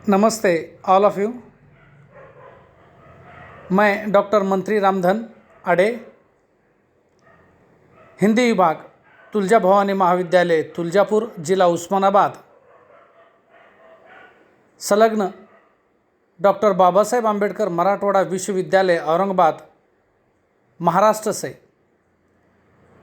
नमस्ते all of you. मैं doctor मंत्री रामधन अडे, हिंदी विभाग, तुलजा भवानी महाविद्यालय तुलजापुर, जिला उस्मानाबाद, संलग्न डॉक्टर बाबा साहेब आंबेडकर मराठवाड़ा विश्वविद्यालय औरंगाबाद, महाराष्ट्र से।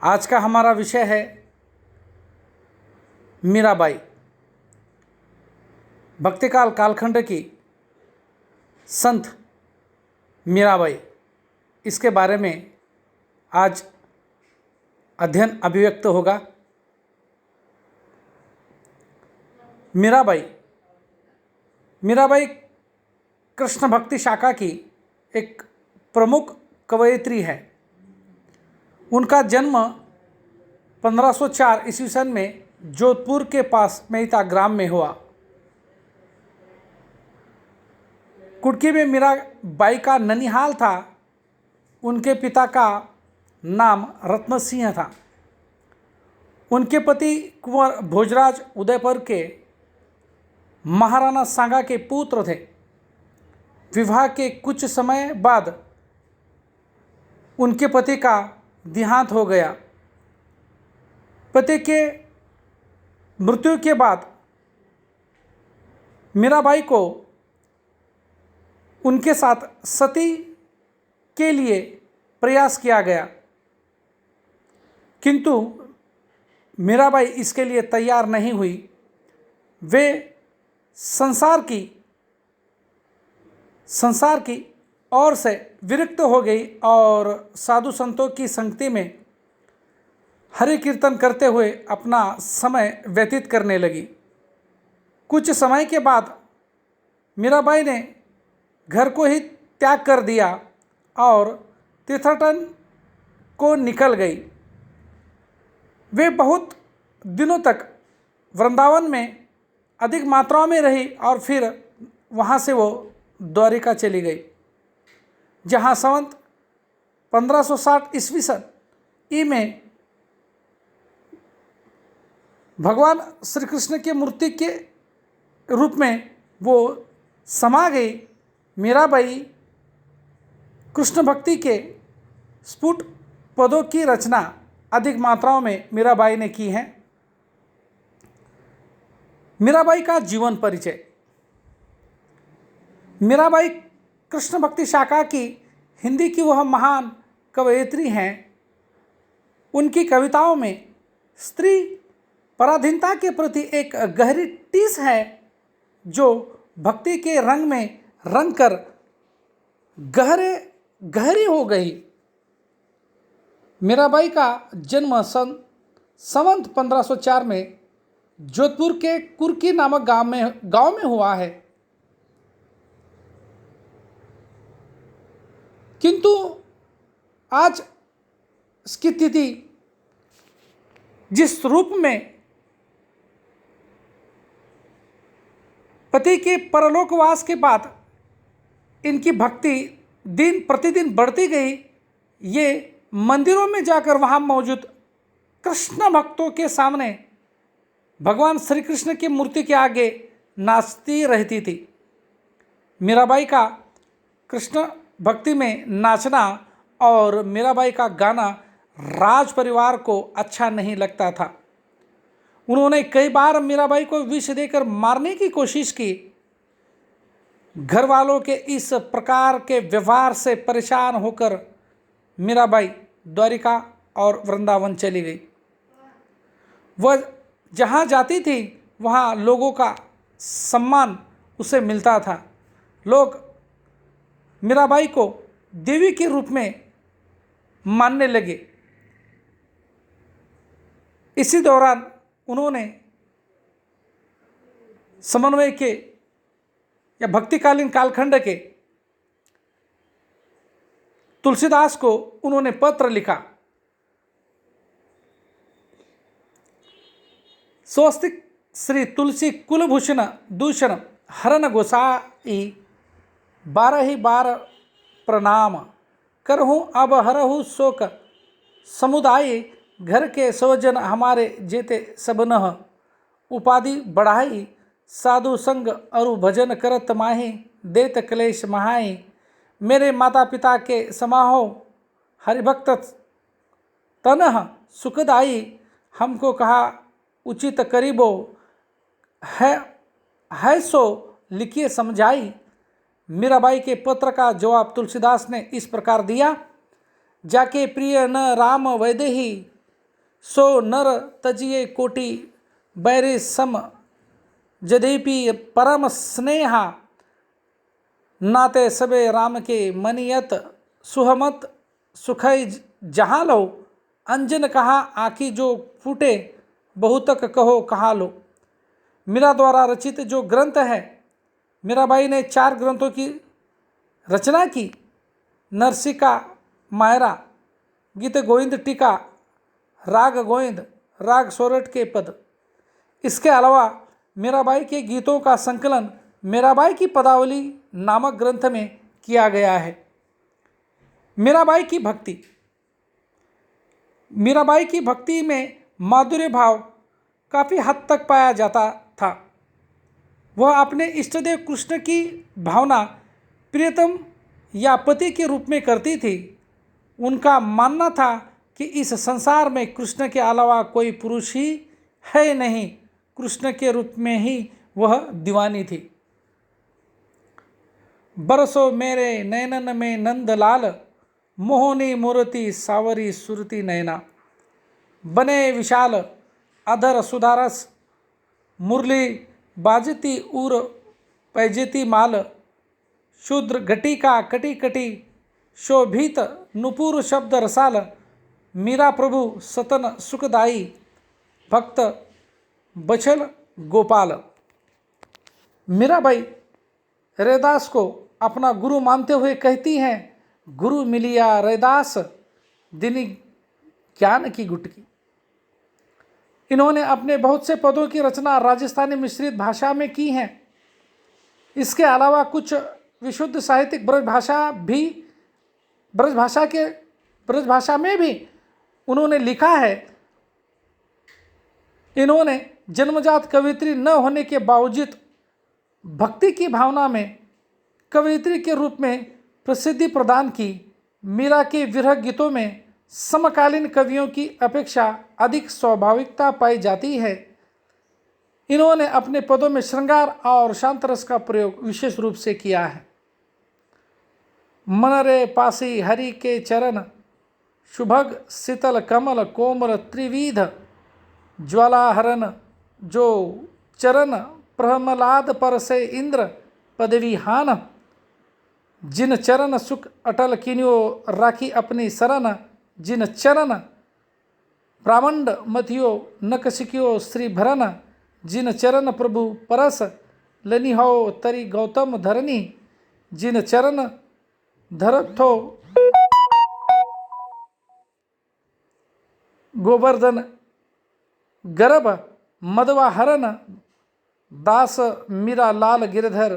आज का हमारा विषय है मीराबाई, भक्तिकाल कालखंड की संत मीराबाई। इसके बारे में आज अध्ययन अभिव्यक्त होगा। मीराबाई कृष्ण भक्ति शाखा की एक प्रमुख कवयित्री है। उनका जन्म 1504 ईस्वी सन में जोधपुर के पास मेहता ग्राम में हुआ। कुटकी में मीराबाई का ननिहाल था। उनके पिता का नाम रत्न सिंह था। उनके पति कुंवर भोजराज उदयपुर के महाराणा सांगा के पुत्र थे। विवाह के कुछ समय बाद उनके पति का देहांत हो गया। पति के मृत्यु के बाद मीराबाई को उनके साथ सती के लिए प्रयास किया गया, किंतु मीराबाई इसके लिए तैयार नहीं हुई। वे संसार की ओर से विरक्त हो गई और साधु संतों की संगति में हरि कीर्तन करते हुए अपना समय व्यतीत करने लगी। कुछ समय के बाद मीराबाई ने घर को ही त्याग कर दिया और तीर्थाटन को निकल गई। वे बहुत दिनों तक वृंदावन में अधिक मात्राओं में रही और फिर वहाँ से वो द्वारिका चली गई, जहाँ संवत 1560 ईस्वी सन में भगवान श्री कृष्ण की मूर्ति के रूप में वो समा गई। मीराबाई कृष्ण भक्ति के स्फुट पदों की रचना अधिक मात्राओं में मीराबाई ने की है। मीराबाई का जीवन परिचय। मीराबाई कृष्ण भक्ति शाखा की हिंदी की वह महान कवयित्री हैं। उनकी कविताओं में स्त्री पराधीनता के प्रति एक गहरी टीस है, जो भक्ति के रंग में रंग कर गहरी हो गई। मीराबाई का जन्म संवत 1504 में जोधपुर के कुर्की नामक गांव में हुआ है, किंतु आज इसकी तिथि जिस रूप में पति के परलोकवास के बाद इनकी भक्ति दिन प्रतिदिन बढ़ती गई, ये मंदिरों में जाकर वहाँ मौजूद कृष्ण भक्तों के सामने भगवान श्री कृष्ण की मूर्ति के आगे नाचती रहती थी। मीराबाई का कृष्ण भक्ति में नाचना और मीराबाई का गाना राज परिवार को अच्छा नहीं लगता था। उन्होंने कई बार मीराबाई को विष देकर मारने की कोशिश की। घर वालों के इस प्रकार के व्यवहार से परेशान होकर मीराबाई द्वारिका और वृंदावन चली गई। वह जहाँ जाती थी वहाँ लोगों का सम्मान उसे मिलता था। लोग मीराबाई को देवी के रूप में मानने लगे। इसी दौरान उन्होंने समन्वय के या भक्तिकालीन कालखंड के तुलसीदास को उन्होंने पत्र लिखा। स्वस्तिक श्री तुलसी कुलभूषण दूषण हरन गोसाई 12 प्रणाम करहूँ अब हरहु शोक समुदाय घर के स्वजन हमारे जेते सबनह उपाधि बढ़ाई साधु संग अरु भजन करत माही, देत क्लेश महाई। मेरे माता पिता के समाहो, हरिभक्त तनह सुखदाई। हमको कहा उचित करीबो, है सो लिखिए समझाई। मीराबाई के पत्र का जवाब तुलसीदास ने इस प्रकार दिया। जाके प्रिय न राम वैदेही, सो नर तजिए कोटि बैरे सम। जदेपि परम स्नेहा, नाते सबे राम के मनियत। सुहमत सुखै जहाँ लो, अंजन कहा आँखी जो फूटे। बहुतक कहो कहा लो। मीरा द्वारा रचित जो ग्रंथ है, मीराबाई ने 4 ग्रंथों की रचना की। नरसिका मायरा, गीत गोविंद टीका, राग गोविंद, राग सोरठ के पद। इसके अलावा मीराबाई के गीतों का संकलन मीराबाई की पदावली नामक ग्रंथ में किया गया है। मीराबाई की भक्ति। मीराबाई की भक्ति में माधुर्य भाव काफ़ी हद तक पाया जाता था। वह अपने इष्टदेव कृष्ण की भावना प्रियतम या पति के रूप में करती थी। उनका मानना था कि इस संसार में कृष्ण के अलावा कोई पुरुष ही है नहीं। कृष्ण के रूप में ही वह दीवानी थी। बरसो मेरे नैनन में नंदलाल, मोहनी मूर्ति सावरी सुरती नैना। बने विशाल अधर सुधारस, मुरली बाजती उर पैजती माल। शूद्र घटिका कटी कटी, शोभित नुपुर शब्द रसाल। मीरा प्रभु सतन सुखदाई, भक्त बछल गोपाल। मीराबाई रैदास को अपना गुरु मानते हुए कहती हैं, गुरु मिलिया रैदास, दिनी ज्ञान की गुटकी। इन्होंने अपने बहुत से पदों की रचना राजस्थानी मिश्रित भाषा में की है। इसके अलावा कुछ विशुद्ध साहित्यिक ब्रज भाषा में भी उन्होंने लिखा है। इन्होंने जन्मजात कवियत्री न होने के बावजूद भक्ति की भावना में कवियत्री के रूप में प्रसिद्धि प्रदान की। मीरा के विरह गीतों में समकालीन कवियों की अपेक्षा अधिक स्वाभाविकता पाई जाती है। इन्होंने अपने पदों में श्रृंगार और शांत रस का प्रयोग विशेष रूप से किया है। मन रे पासी हरि के चरण, शुभग शीतल कमल कोमल त्रिविध। ज्वालाहरण जो चरण, प्रहमलाद पर से इंद्र पदवी हान। जिन चरण सुख अटल किन्यो, राखी अपनी शरण। जिन चरण ब्राह्मंड मथियो, नक सिकियो श्री भरन। जिन चरण प्रभु परस, लनिहो तरी गौतम धरनी। जिन चरण धरथो गोवर्धन गर्भ, मदवा हरन। दास मीरा लाल गिरधर,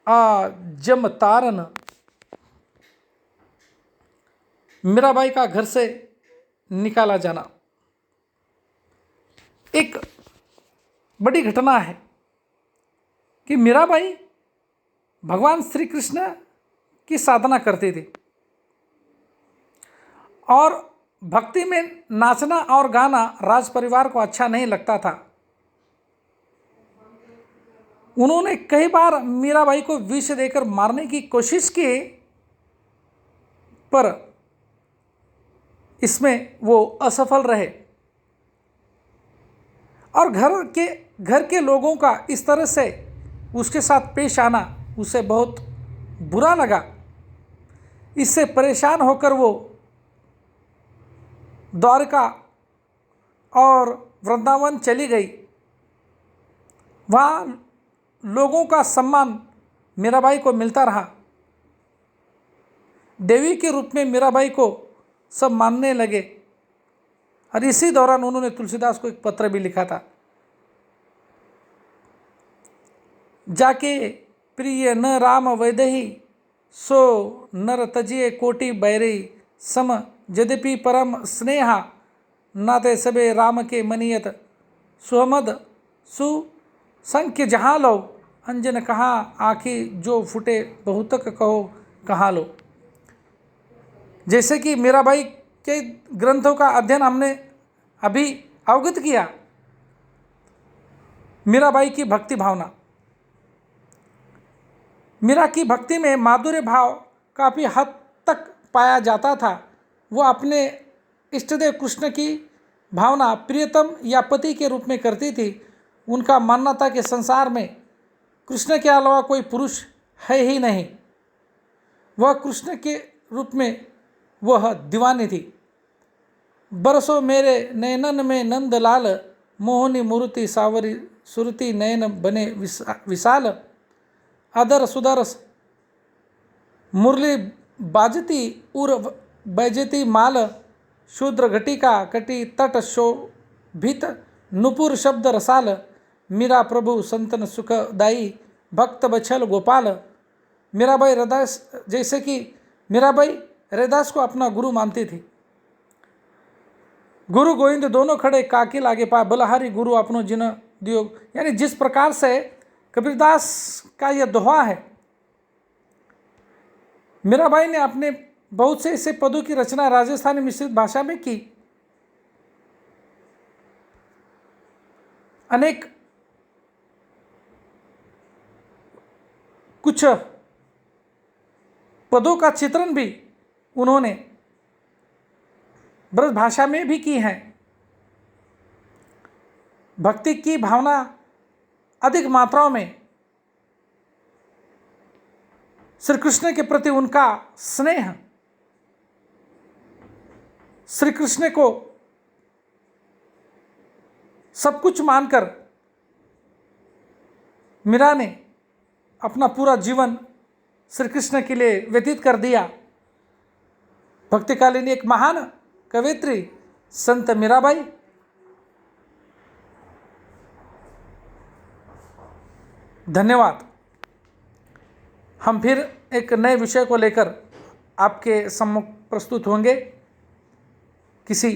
आ जम तारन। मीराबाई का घर से निकाला जाना एक बड़ी घटना है कि मीराबाई भगवान श्री कृष्ण की साधना करती थी और भक्ति में नाचना और गाना राज परिवार को अच्छा नहीं लगता था। उन्होंने कई बार मीराबाई को विष देकर मारने की कोशिश की, पर इसमें वो असफल रहे और घर के लोगों का इस तरह से उसके साथ पेश आना उसे बहुत बुरा लगा। इससे परेशान होकर वो द्वारका और वृंदावन चली गई। वहाँ लोगों का सम्मान मीराबाई को मिलता रहा। देवी के रूप में मीराबाई को सब मानने लगे और इसी दौरान उन्होंने तुलसीदास को एक पत्र भी लिखा था। जाके प्रिय न राम वैदेही, सो नर तजिए कोटि बैरी सम। यद्यपि परम स्नेहा, नाते सबे राम के मनियत। सुहमद सु संख्य जहाँ लो, अंजन कहाँ आँखी जो फूटे, बहुतक कहो कहाँ लो। जैसे कि मीराबाई के ग्रंथों का अध्ययन हमने अभी अवगत किया। मीराबाई की भक्ति भावना, मीरा की भक्ति में माधुर्य भाव काफ़ी हद तक पाया जाता था। वो अपने इष्टदेव कृष्ण की भावना प्रियतम या पति के रूप में करती थी। उनका मानना था कि संसार में कृष्ण के अलावा कोई पुरुष है ही नहीं। वह कृष्ण के रूप में वह दीवानी थी। बरसों मेरे नयनन में नंद लाल, मोहनी मूर्ति सावरी सुरती नयन बने विशाल। अदर सुदर्श मुरली बाजती उर बैजती माल, शूद्र घटिका कटी तट शोभित नुपुर शब्द रसाल। मीरा प्रभु संतन सुखदाई, भक्त बछल गोपाल। मीराबाई रैदास, जैसे कि मीराबाई रैदास को अपना गुरु मानती थी। गुरु गोविंद दोनों खड़े काकी लागे पा, बलहारी गुरु अपनो जिन दियो। यानी जिस प्रकार से कबीरदास का यह दोहा है, मीराबाई ने अपने बहुत से ऐसे पदों की रचना राजस्थानी मिश्रित भाषा में की। अनेक कुछ पदों का चित्रण भी उन्होंने ब्रज भाषा में भी की है। भक्ति की भावना अधिक मात्राओं में, श्री कृष्ण के प्रति उनका स्नेह, श्री कृष्ण को सब कुछ मानकर मीरा ने अपना पूरा जीवन श्री कृष्ण के लिए व्यतीत कर दिया। भक्तिकालीन एक महान कवयित्री संत मीराबाई। धन्यवाद। हम फिर एक नए विषय को लेकर आपके सम्मुख प्रस्तुत होंगे, किसी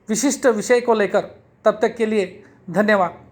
विशिष्ट विषय को लेकर। तब तक के लिए धन्यवाद।